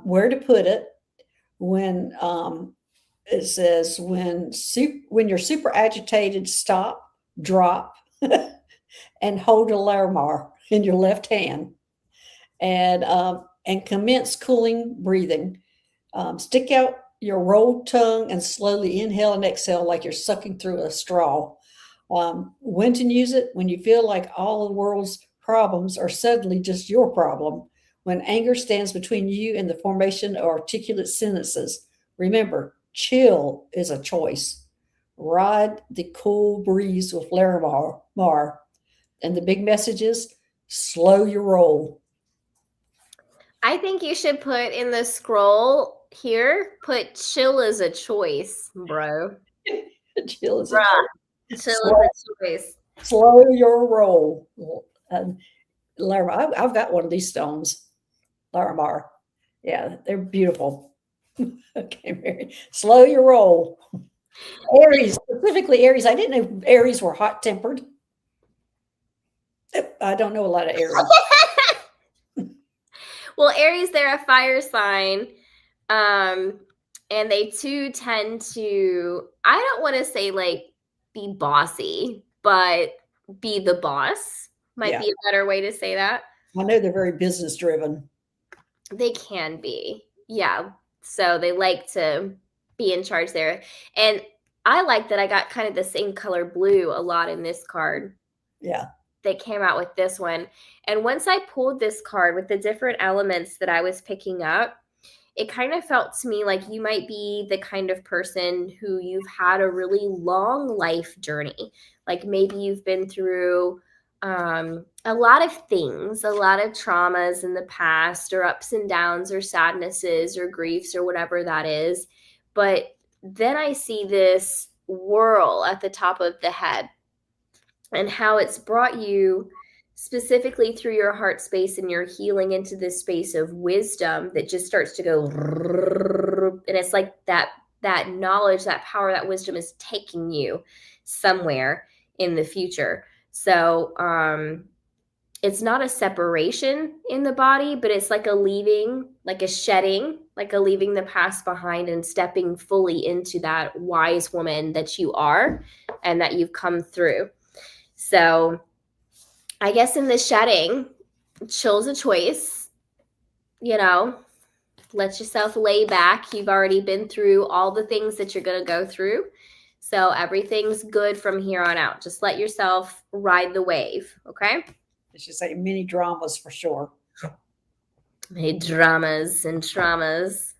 Where to put it when it says when you're super agitated, stop, drop, and hold a Larimar in your left hand, and commence cooling breathing. Stick out your rolled tongue and slowly inhale and exhale like you're sucking through a straw. When to use it? When you feel like all the world's problems are suddenly just your problem. When anger stands between you and the formation of articulate sentences. Remember, chill is a choice. Ride the cool breeze with Larimar. And the big message is slow your roll. I think you should put in the scroll here, put chill as a choice, bro. Chill is a Bruh, choice. chill Slow, as a choice. slow your roll. Larimar, I've got one of these stones. Larimar. Yeah, they're beautiful. Okay, Mary. Slow your roll. Aries, specifically Aries. I didn't know Aries were hot tempered. I don't know a lot of Aries. Well, Aries, they're a fire sign. And they too tend to, I don't want to say like be bossy, but be the boss might Yeah. be a better way to say that. I know they're very business driven. They can be. Yeah. So they like to be in charge there. And I like that I got kind of the same color blue a lot in this card. Yeah. They came out with this one. And once I pulled this card with the different elements that I was picking up, it kind of felt to me like you might be the kind of person who you've had a really long life journey. Like maybe you've been through a lot of things, a lot of traumas in the past, or ups and downs, or sadnesses, or griefs, or whatever that is. But then I see this whirl at the top of the head and how it's brought you specifically through your heart space and your healing into this space of wisdom that just starts to go, and it's like that knowledge, that power, that wisdom is taking you somewhere in the future. So it's not a separation in the body, but it's like a leaving, like a shedding, like a leaving the past behind and stepping fully into that wise woman that you are and that you've come through. So I guess in the shedding, chill's a choice, let yourself lay back. You've already been through all the things that you're going to go through. So everything's good from here on out. Just let yourself ride the wave. Okay. I should say mini dramas for sure. Hey, dramas and traumas.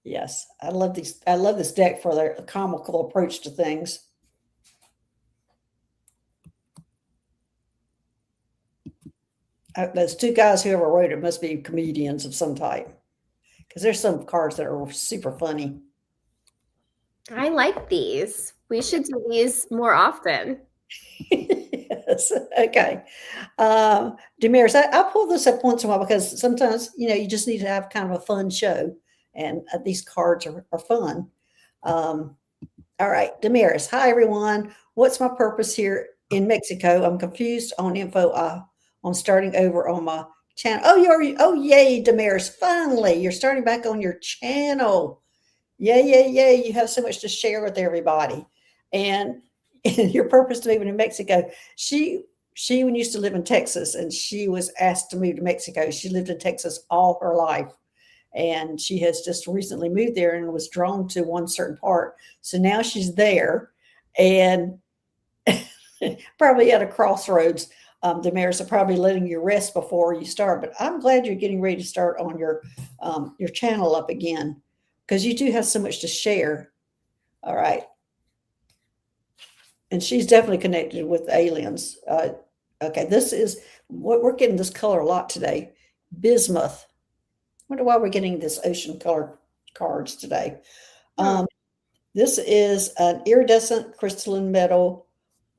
Yes. I love this deck for their comical approach to things. Those two guys, whoever wrote it, must be comedians of some type, because there's some cards that are super funny. I like these. We should do these more often. Yes. Okay. Damaris, I pull this up once in a while because sometimes, you just need to have kind of a fun show, and these cards are fun. All right. Damaris, hi, everyone. What's my purpose here in Mexico? I'm confused on info on starting over on my channel. Oh, yay, Damaris. Finally, you're starting back on your channel. Yay. You have so much to share with everybody. And your purpose to moving to Mexico. She used to live in Texas, and she was asked to move to Mexico. She lived in Texas all her life, and she has just recently moved there and was drawn to one certain part. So now she's there, and probably at a crossroads. Damaris are probably letting you rest before you start, but I'm glad you're getting ready to start on your channel up again, because you do have so much to share. All right. And she's definitely connected with aliens. Okay, this is what we're getting this color a lot today. Bismuth. I wonder why we're getting this ocean color cards today. This is an iridescent crystalline metal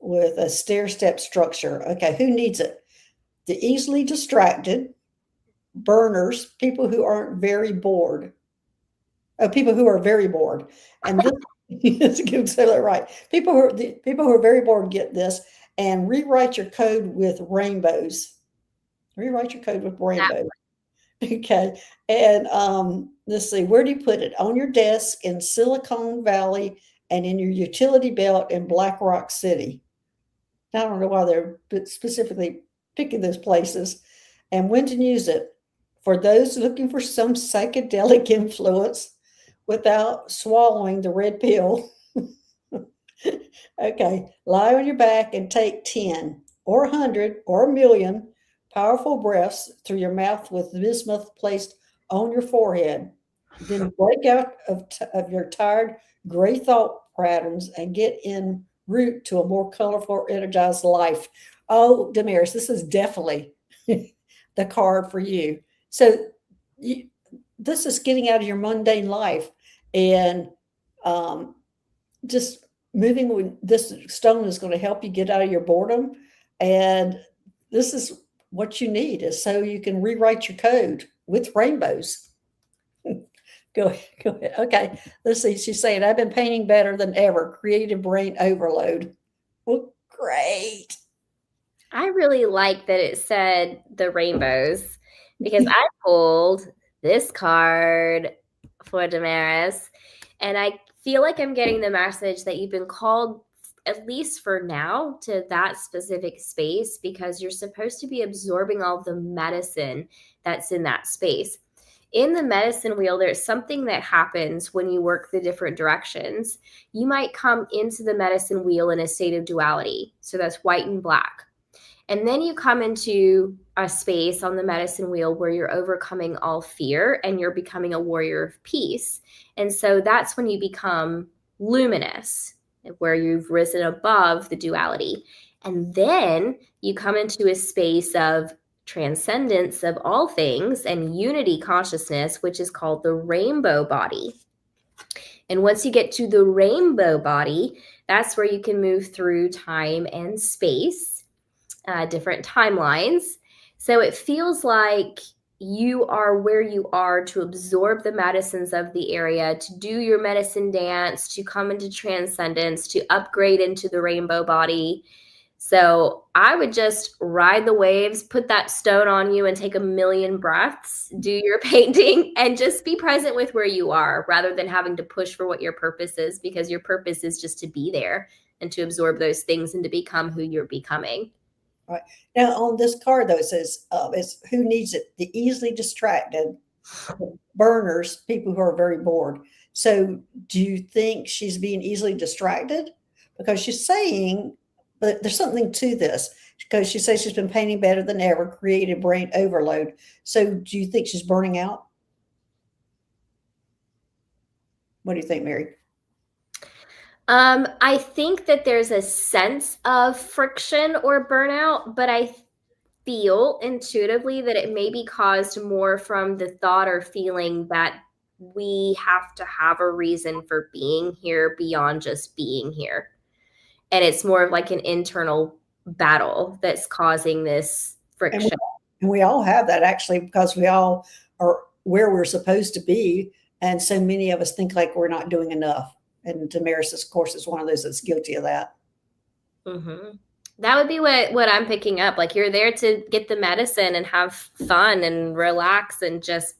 with a stair-step structure. Okay, who needs it? The easily distracted, burners, people who aren't very bored. Oh, people who are very bored. And That's exactly right. People who are very bored get this and rewrite your code with rainbows. Rewrite your code with rainbows. Okay. And let's see, where do you put it? On your desk in Silicon Valley and in your utility belt in Black Rock City. I don't know why they're specifically picking those places. And when to use it. For those looking for some psychedelic influence without swallowing the red pill. Okay, lie on your back and take 10 or 100 or a million powerful breaths through your mouth with bismuth placed on your forehead. Then break out of your tired gray thought patterns and get en route to a more colorful, energized life. Oh, Damaris, this is definitely the card for you. So you, this is getting out of your mundane life and just moving with this stone is going to help you get out of your boredom. And this is what you need is so you can rewrite your code with rainbows. Go ahead. Okay. Let's see. She's saying, I've been painting better than ever. Creative brain overload. Well, great. I really like that it said the rainbows because I pulled this card for Damaris, and I feel like I'm getting the message that you've been called, at least for now, to that specific space because you're supposed to be absorbing all the medicine that's in that space. In the medicine wheel, there's something that happens when you work the different directions. You might come into the medicine wheel in a state of duality. So that's white and black. And then you come into a space on the medicine wheel where you're overcoming all fear and you're becoming a warrior of peace. And so that's when you become luminous, where you've risen above the duality. And then you come into a space of transcendence of all things and unity consciousness, which is called the rainbow body. And once you get to the rainbow body, that's where you can move through time and space, different timelines. So it feels like you are where you are to absorb the medicines of the area, to do your medicine dance, to come into transcendence, to upgrade into the rainbow body. So I would just ride the waves, put that stone on you and take a million breaths, do your painting and just be present with where you are rather than having to push for what your purpose is, because your purpose is just to be there and to absorb those things and to become who you're becoming. Right. Now on this card though, it says, it's who needs it? The easily distracted, burners, people who are very bored. So do you think she's being easily distracted? Because she's saying, but there's something to this because she says she's been painting better than ever, creative brain overload. So do you think she's burning out? What do you think, Mary? I think that there's a sense of friction or burnout, but I feel intuitively that it may be caused more from the thought or feeling that we have to have a reason for being here beyond just being here. And it's more of like an internal battle that's causing this friction. And we all have that actually because we all are where we're supposed to be. And so many of us think like we're not doing enough. And Damaris, of course, is one of those that's guilty of that. Mm-hmm. That would be what I'm picking up. Like you're there to get the medicine and have fun and relax and just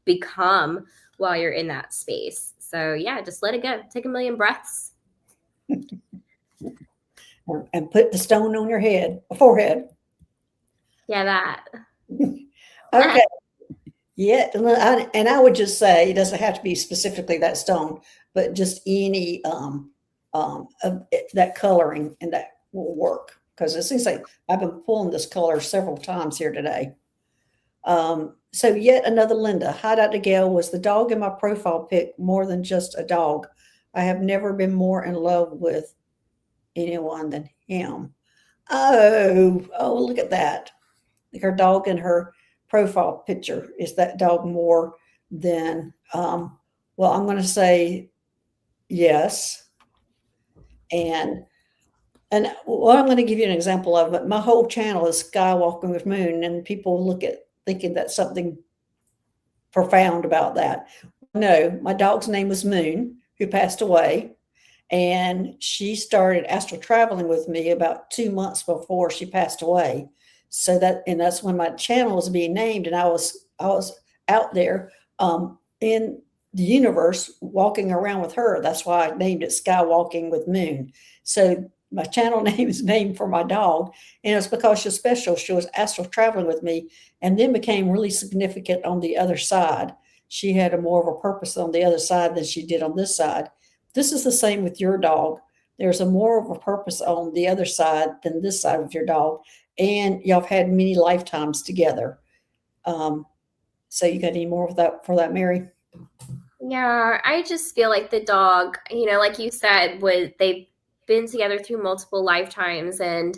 become while you're in that space. So yeah, just let it go. Take a million breaths. And put the stone on your forehead. Yeah, that. Okay. Yeah. And I would just say it doesn't have to be specifically that stone, but just any of that coloring and that will work. Because it seems like I've been pulling this color several times here today. So yet another Linda. Hi, Dr. Gail. Was the dog in my profile pic more than just a dog? I have never been more in love with anyone than him. Oh, look at that. Her dog in her profile picture. Is that dog more than, well, I'm going to say yes. And what I'm going to give you an example of it. My whole channel is Sky Walking with Moon, and people look at thinking that's something profound about that. No, my dog's name was Moon, who passed away. And she started astral traveling with me about 2 months before she passed away. So that's when my channel was being named, and I was out there, in the universe walking around with her. That's why I named it Skywalking with Moon. So my channel name is named for my dog, and it's because she's special. She was astral traveling with me and then became really significant on the other side. She had a more of a purpose on the other side than she did on this side. This is the same with your dog. There's a more of a purpose on the other side than this side with your dog, and y'all have had many lifetimes together. Um, so you got any more with that for that, Mary? Yeah, I just feel like the dog, like you said, they've been together through multiple lifetimes, and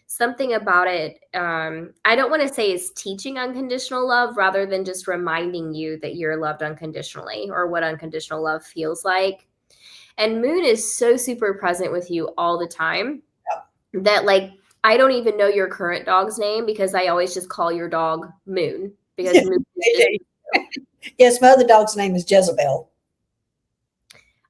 something about it, I don't want to say is teaching unconditional love rather than just reminding you that you're loved unconditionally or what unconditional love feels like. And Moon is so super present with you all the time that, like, I don't even know your current dog's name because I always just call your dog Moon because Yeah, Moon is just, yes, my other dog's name is Jezebel.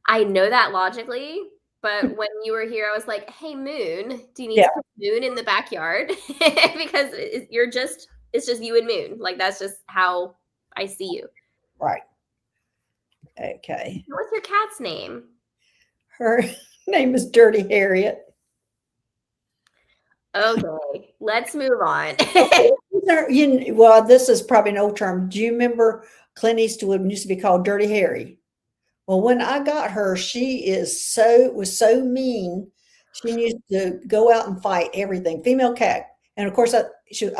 I know that logically, but when you were here, I was like, "Hey, Moon, do you need Yeah, to put Moon in the backyard?" Because it's just you and Moon. Like, that's just how I see you. right. Okay. What's your cat's name? Her name is Dirty Harriet. Okay, let's move on. Well, this is probably an old term. Do you remember Clint Eastwood used to be called Dirty Harry? Well, when I got her, she was so mean. She used to go out and fight everything, female cat. And of course, I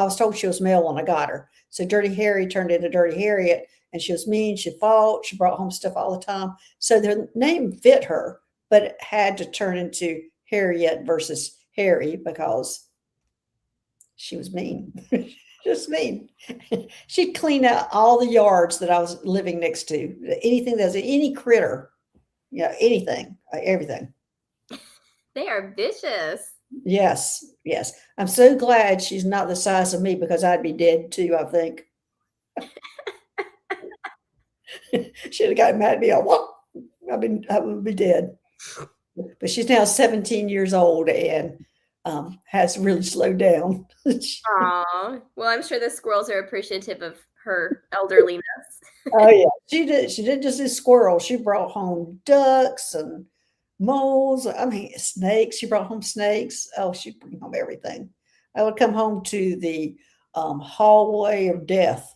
was told she was male when I got her. So Dirty Harry turned into Dirty Harriet, and she was mean. She fought. She brought home stuff all the time. So the name fit her, but it had to turn into Harriet versus Harry because she was mean. Just mean. She'd clean out all the yards that I was living next to. Anything that's any critter, anything, everything. They are vicious. Yes, yes. I'm so glad she's not the size of me because I'd be dead too, I think. She'd have got mad at me. I would be dead. But she's now 17 years old and has really slowed down. Aw. Well, I'm sure the squirrels are appreciative of her elderliness. Oh yeah, she did. She did just this squirrel. She brought home ducks and moles. I mean, snakes. She brought home snakes. Oh, she'd bring home everything. I would come home to the hallway of death,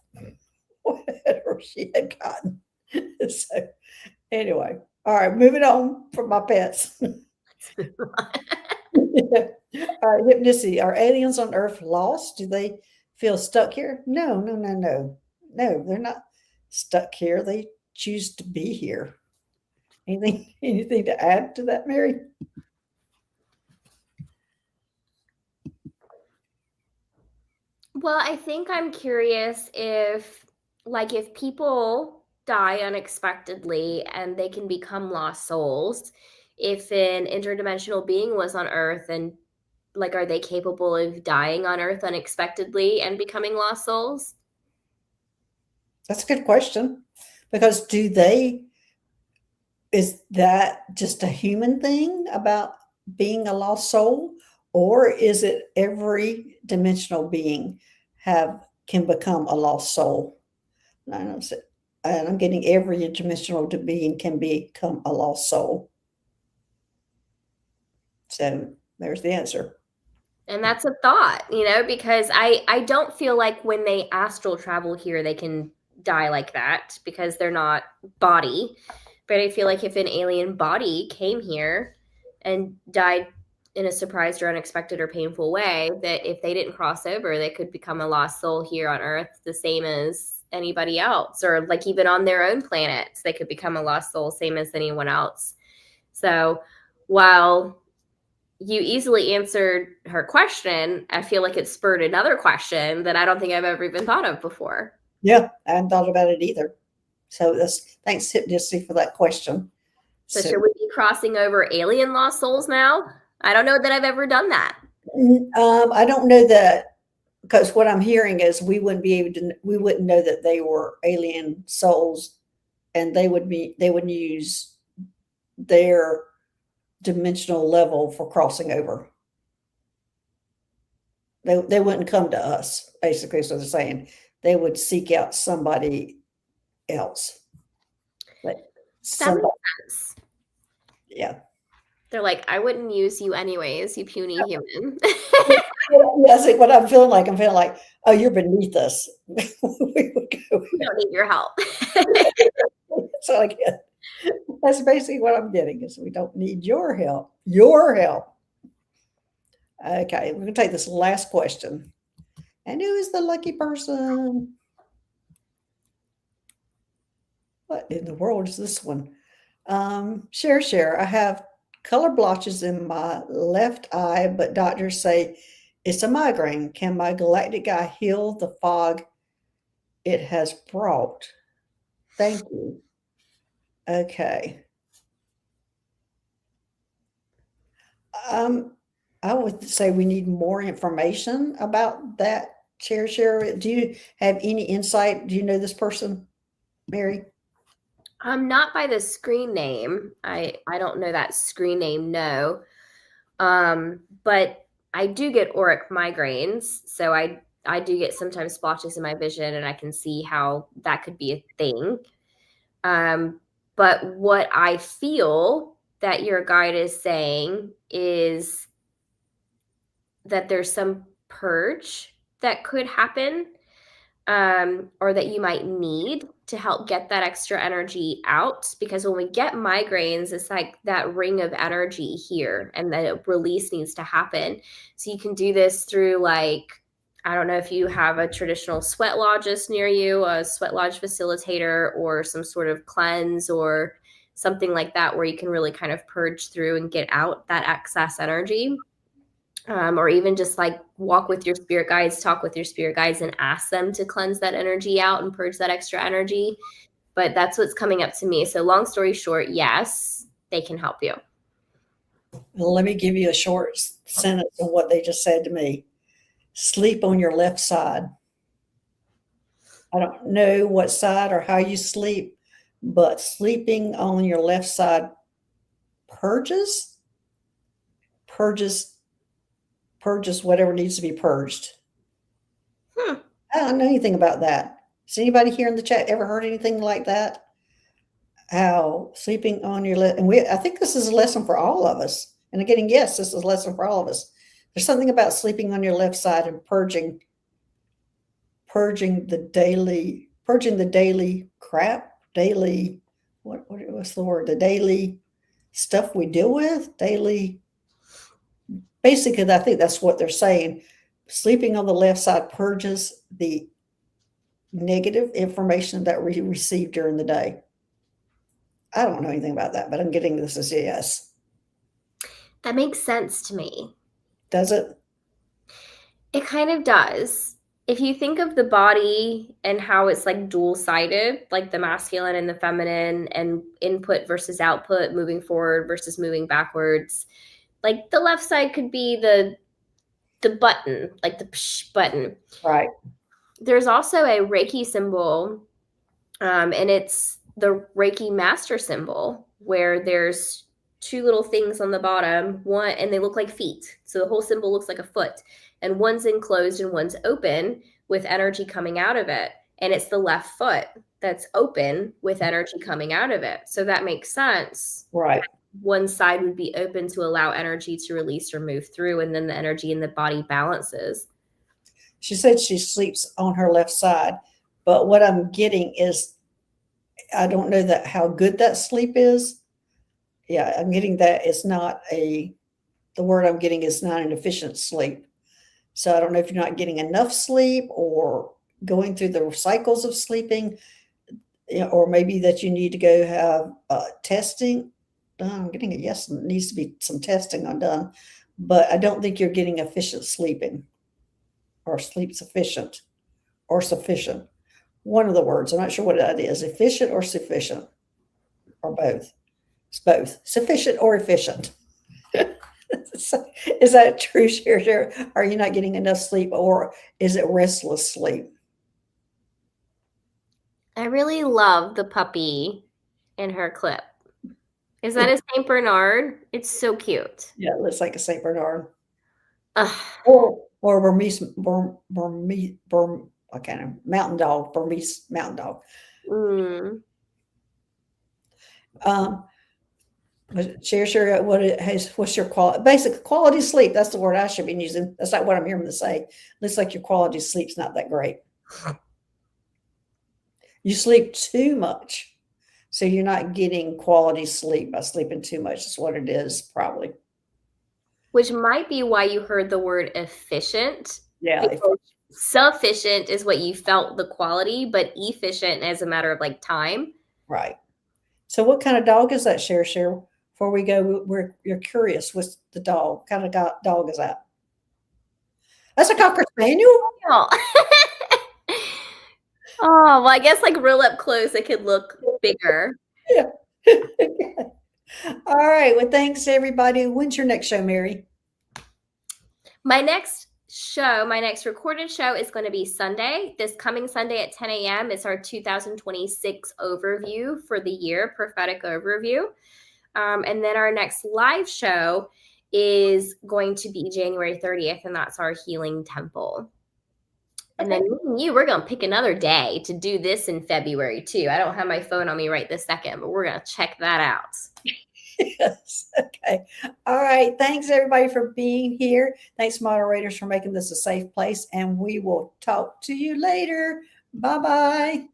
whatever she had gotten. So, anyway, all right, moving on from my pets. All right, Hypnosis. Are aliens on Earth lost? Do they feel stuck here? No, no, no, no. No, they're not stuck here. They choose to be here. Anything to add to that, Mary? Well, I think I'm curious if people die unexpectedly and they can become lost souls, if an interdimensional being was on Earth and, like, are they capable of dying on Earth unexpectedly and becoming lost souls? That's a good question. Because is that just a human thing about being a lost soul? Or is it every dimensional being can become a lost soul? And I'm getting every dimensional being can become a lost soul. So there's the answer. And that's a thought, because I don't feel like when they astral travel here, they can die like that because they're not body. But I feel like if an alien body came here and died in a surprised or unexpected or painful way, that if they didn't cross over, they could become a lost soul here on Earth, the same as anybody else, or like even on their own planets, they could become a lost soul, same as anyone else. So while you easily answered her question, I feel like it spurred another question that I don't think I've ever even thought of before. Yeah, I hadn't thought about it either. So thanks, Hypnosis, for that question. So should we be crossing over alien lost souls now? I don't know that I've ever done that. I don't know that, because what I'm hearing is we wouldn't know that they were alien souls, and they would use their dimensional level for crossing over. They wouldn't come to us, basically, so they're saying. They would seek out somebody else. But That somebody, makes sense. yeah. They're like, I wouldn't use you anyways, you puny human. Yeah, see, what I'm feeling like, oh, you're beneath us. We would go. We don't need your help. So I get that's basically what I'm getting is we don't need your help. Your help. Okay, we're gonna take this last question. And who is the lucky person? What in the world is this one? Share. I have color blotches in my left eye, but doctors say it's a migraine. Can my galactic eye heal the fog it has brought? Thank you. Okay. I would say we need more information about that. Share. Do you have any insight? Do you know this person, Mary? Not by the screen name. I don't know that screen name, no. But I do get auric migraines, so I do get sometimes splotches in my vision, and I can see how that could be a thing. But what I feel that your guide is saying is that there's some purge that could happen, or that you might need to help get that extra energy out. Because when we get migraines, it's like that ring of energy here, and the release needs to happen. So you can do this through, like, I don't know if you have a traditional sweat lodgist near you, a sweat lodge facilitator, or some sort of cleanse or something like that, where you can really kind of purge through and get out that excess energy. Or even just like walk with your spirit guides, talk with your spirit guides, and ask them to cleanse that energy out and purge that extra energy. But that's what's coming up to me. So long story short, yes, they can help you. Well, let me give you a short sentence of what they just said to me. Sleep on your left side. I don't know what side or how you sleep, but sleeping on your left side purges whatever needs to be purged. I don't know anything about that. Has anybody here in the chat ever heard anything like that? How sleeping on your left, and I think this is a lesson for all of us. And again, yes, this is a lesson for all of us. There's something about sleeping on your left side and purging the daily crap, what's the word? The daily stuff we deal with, daily. Basically, I think that's what they're saying. Sleeping on the left side purges the negative information that we receive during the day. I don't know anything about that, but I'm getting this as a yes. That makes sense to me. Does it? It kind of does. If you think of the body and how it's like dual-sided, like the masculine and the feminine, and input versus output, moving forward versus moving backwards, like the left side could be the button, like the psh button. Right. There's also a Reiki symbol, and it's the Reiki master symbol, where there's two little things on the bottom, one, and they look like feet. So the whole symbol looks like a foot, and one's enclosed and one's open with energy coming out of it. And it's the left foot that's open with energy coming out of it. So that makes sense. Right. One side would be open to allow energy to release or move through, and then the energy in the body balances. She said she sleeps on her left side, but what I'm getting is, I don't know how good that sleep is. Yeah, I'm getting that it's not the word I'm getting is not an efficient sleep. So I don't know if you're not getting enough sleep or going through the cycles of sleeping, or maybe that you need to go have testing. I'm getting a yes, and it needs to be some testing done, but I don't think you're getting efficient sleeping or sleep sufficient or sufficient. One of the words, I'm not sure what that is, efficient or sufficient or both. It's both sufficient or efficient. Is that true, Sher? Are you not getting enough sleep, or is it restless sleep? I really love the puppy in her clip. Is that a Saint Bernard? It's so cute. Yeah, it looks like a Saint Bernard. Ugh. Or Burmese, I can't know, mountain dog, Burmese mountain dog. Mm. Share what it has. What's your quality? Basic quality sleep. That's the word I should be using. That's not what I'm hearing them say. Looks like your quality sleep's not that great. You sleep too much, so you're not getting quality sleep by sleeping too much. Is what it is, probably. Which might be why you heard the word efficient. Yeah. Sufficient is what you felt the quality, but efficient as a matter of like time. Right. So what kind of dog is that, Share? Before we go, you're curious. What's the dog? What kind of dog is that? That's a Cocker Spaniel? Oh. Oh, well, I guess like real up close, it could look bigger. Yeah. All right. Well, thanks everybody. When's your next show, Mary? My next recorded show is going to be Sunday. This coming Sunday at 10 a.m. It's our 2026 overview for the year, prophetic overview. And then our next live show is going to be January 30th, and that's our healing temple. And then me and you, we're going to pick another day to do this in February too. I don't have my phone on me right this second, but we're going to check that out. Yes. Okay. All right. Thanks everybody for being here. Thanks moderators for making this a safe place, and we will talk to you later. Bye-bye.